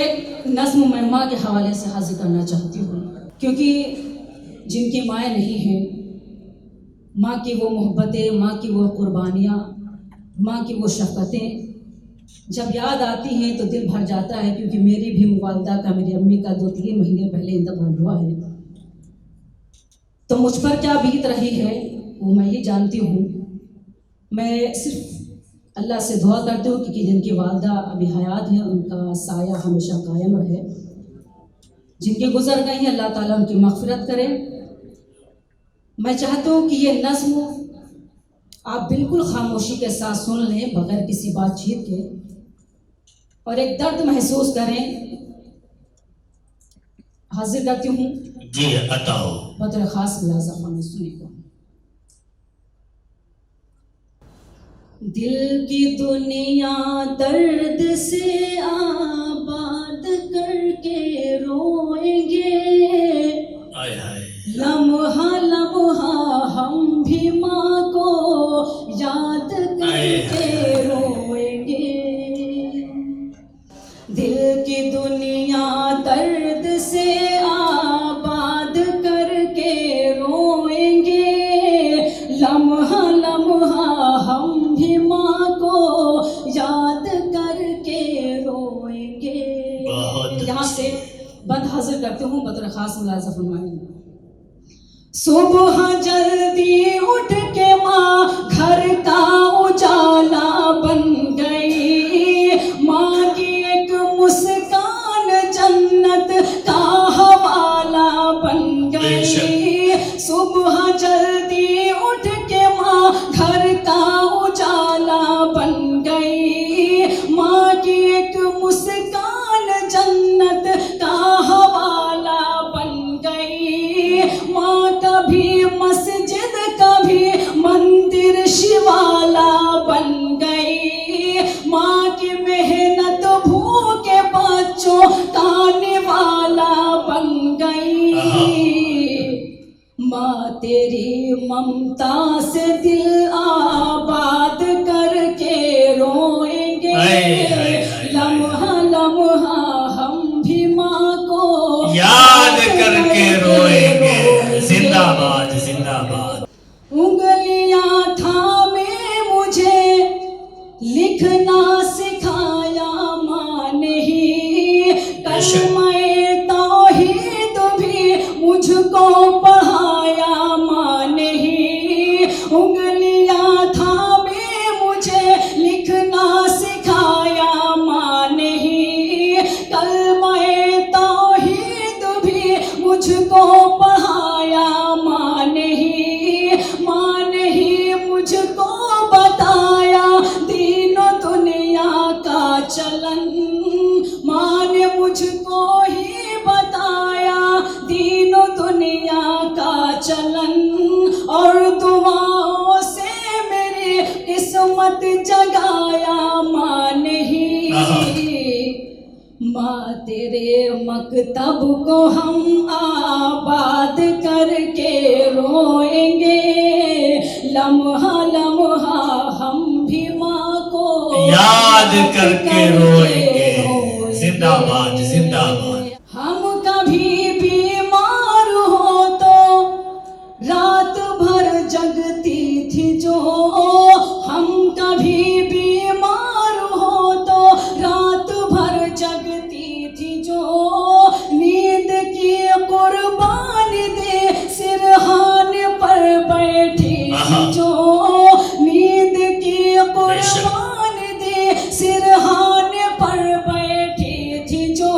ایک نظم میں ماں کے حوالے سے حاضر کرنا چاہتی ہوں، کیونکہ جن کی مائیں نہیں ہیں، ماں کی وہ محبتیں، ماں کی وہ قربانیاں، ماں کی وہ شفقتیں جب یاد آتی ہیں تو دل بھر جاتا ہے، کیونکہ میری بھی والدہ کا، میری امی کا 2-3 مہینے پہلے انتقال ہوا ہے۔ تو مجھ پر کیا بیت رہی ہے وہ میں ہی جانتی ہوں۔ میں صرف اللہ سے دعا کرتی ہوں کہ جن کی والدہ ابھی حیات ہیں ان کا سایہ ہمیشہ قائم رہے، جن کے گزر گئے ہیں اللہ تعالیٰ ان کی مغفرت کرے۔ میں چاہتا ہوں کہ یہ نظم آپ بالکل خاموشی کے ساتھ سن لیں، بغیر کسی بات چیت کے، اور ایک درد محسوس کریں۔ حاضر کرتی ہوں جی عطا ہو بطور خاص ملازہ فرمائیں سنی کو۔ دل کی دنیا درد سے آباد کر کے روئیں گے، لمحہ لمحہ ہم بھی ماں کو یاد کر کے روئیں گے۔ دل کی دنیا درد سے آباد کر کے روئیں گے، لمحہ لمحہ ہم بھی ماں کو یاد کر کے روئیں گے۔ یہاں سے بند حاضر کرتے ہوں، بطور خاص ملاحظہ فرمائیں۔ صبح جلدی اٹھ کے ماں گھر کا اجالا بن گئی، ماں کی ایک مسکان جنت کا حوالہ بن گئی۔ صبح جلدی اٹھ کے ماں گھر کا اجالا بن گئی، ماں کی ایک مسکان جنت کا حوالہ بن گئی۔ ماں کبھی مسجد کبھی مندر شوالا بن گئی، ماں کی محنت بھوکے بچوں کا نوالا بن گئی۔ ماں تیری ممتا سے دل آباد کر کے روئیں گے، لمحہ لمحہ ہم بھی ماں کو یاد کر کے روئیں گے۔ زندہ باد زندہ باد۔ انگلیاں تھامے مجھے لکھنا سکھایا ماں نے ہی، کلمہ توحید بھی مجھ کو پڑھایا ماں نے ہی۔ انگلیاں تھامے مجھے لکھنا سکھایا ماں نے ہی، کلمہ توحید بھی مجھ کو پڑھایا ماں نے ہی۔ ماں نے ہی مجھ کو بتایا دین و دنیا کا چلن، ماں نے مجھ کو ہی بتایا دین و دنیا کا چلن، اور دعاؤں سے میری قسمت جگایا ماں نے ہی۔ ماں تیرے مکتب کو ہم آباد کر کے روئیں گے، لمحہ لمحہ ہم بھی ماں کو یاد کر کے روئیں گے۔ زندہ باد زندہ باد۔ ہم کبھی بیمار ہو تو رات بھر جگتی تھی جو، ہم کبھی بیمار ہو تو رات بھر جگتی تھی جو، نیند کی قربان دے سرحان پر بیٹھی تھی جو، نیند کی قربان دے سرحان پر بیٹھی تھی جو،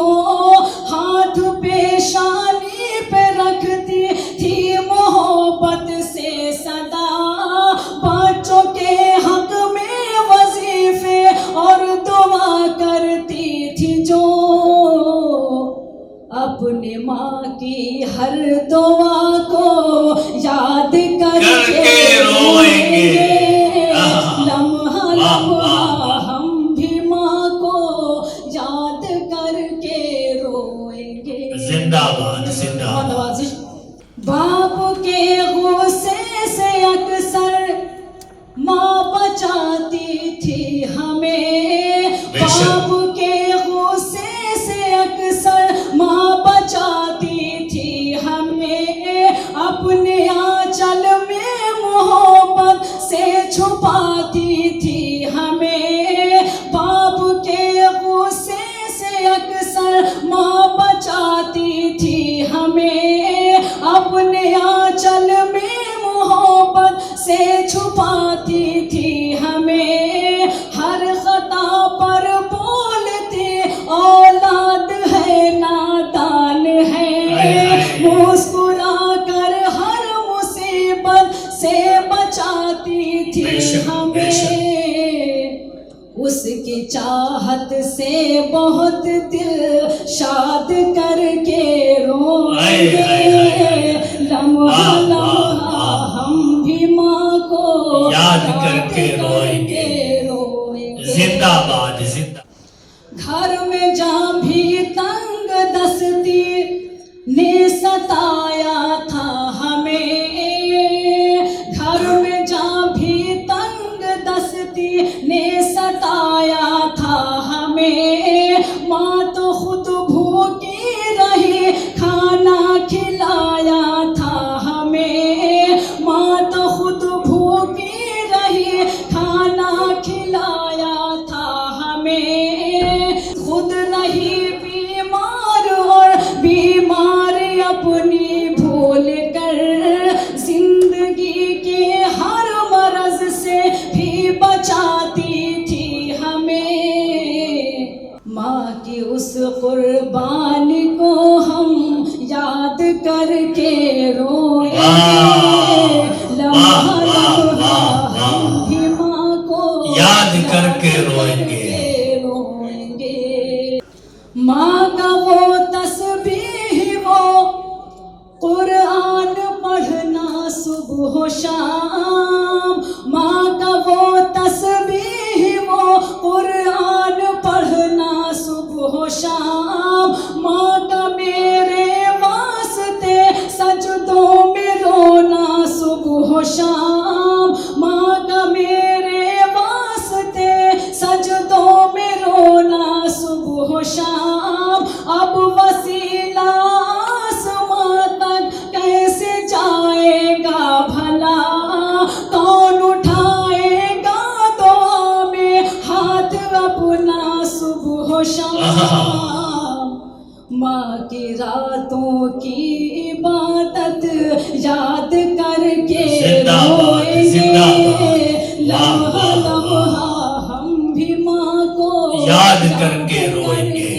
ہاتھ پیشانی پہ رکھتی تھی محبت سے صدا، بچوں کے حق میں وظیفہ چھپاتی تھی ہمیں، باپ کے غصے سے اکثر ماں بچاتی تھی ہمیں، اپنے آنچل میں محبت سے چھپاتی تھی ہمیں، ہر خطا پر بولتے اولاد ہے نادان ہے، مسکرا کر ہر مصیبت سے بچاتی تھی ہمیں، اس کی چاہت سے بہت دل شاد کر کے روئیں گے، لمحہ لمحہ ہم بھی ماں کو یاد کر کے روئیں گے۔ زندہ باد زندہ۔ گھر میں جہاں بھی تنگ دستی نے ستایا تھا ہمیں، گھر میں جہاں بھی تنگ دستی نے ستایا تھا ہمیں، ماں تو خود بھوکی رہی کھانا کھلایا تھا ہمیں، ماں تو خود بھوکی رہی کھانا کھلایا تھا ہمیں، خود رہی بیمار اور بیماری اپنی بھول کر، زندگی کے ہر مرض سے بھی بچاتی تھی ہمیں، ماں کی اس قربانی کو ہم یاد کر کے روئیں گے، لمحہ لمحہ ہم بھی ماں کو یاد کر کے روئیں گے۔ ماں کا وہ تسبیح وہ قرآن پڑھنا صبح و شام، ماں کا وہ تسبیح وہ قرآن پڑھنا صبح و شام، ماں کا میرے واسطے سجدوں میں رونا صبح و شام، ماں کا میرے واسطے سجدوں میں رونا صبح و شام، اب وسیلہ آسماں تک کیسے جائے گا بھلا، کون اٹھائے گا دعا میں ہاتھ اپنا صبح و شام، ماں کی راتوں کی عبادت یاد کر کے روئیں گے، لمحہ لمحہ ہم بھی ماں کو یاد کر کے روئیں گے۔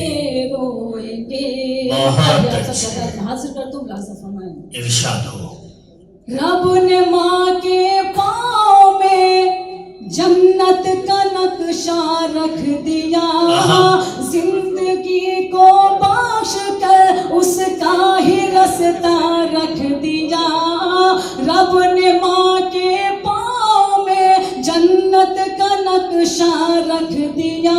بہت اچھا، حاضر کر تو ملازم فرمائیں، ارشاد ہو۔ رب نے ماں کے پاؤں میں جنت کا نقشہ رکھ دیا، زندگی کو بخش کر اس کا ہی رستہ رکھ دیا، رب نے ماں کے پاؤں میں جنت کا نقشہ رکھ دیا،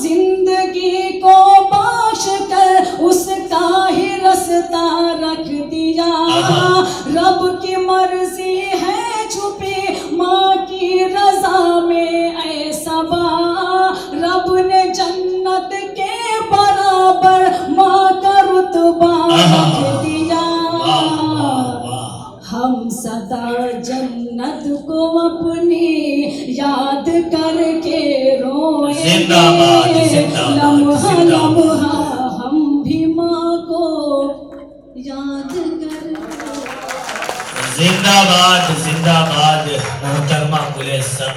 زندگی کو بخش کر اس کا ہی رستہ رکھ دیا، رب کی مرضی ہے چھپی ماں کی رضا میں اے صبا، رب نے جنت کے برابر ماں کا رتبہ رکھ دیا، ہم سدا جنت کو اپنی یاد کر کے روئیں گے، لمحہ لمحہ ہم بھی ماں کو یاد کر کے۔ زندہ باد زندہ باد محترمہ گل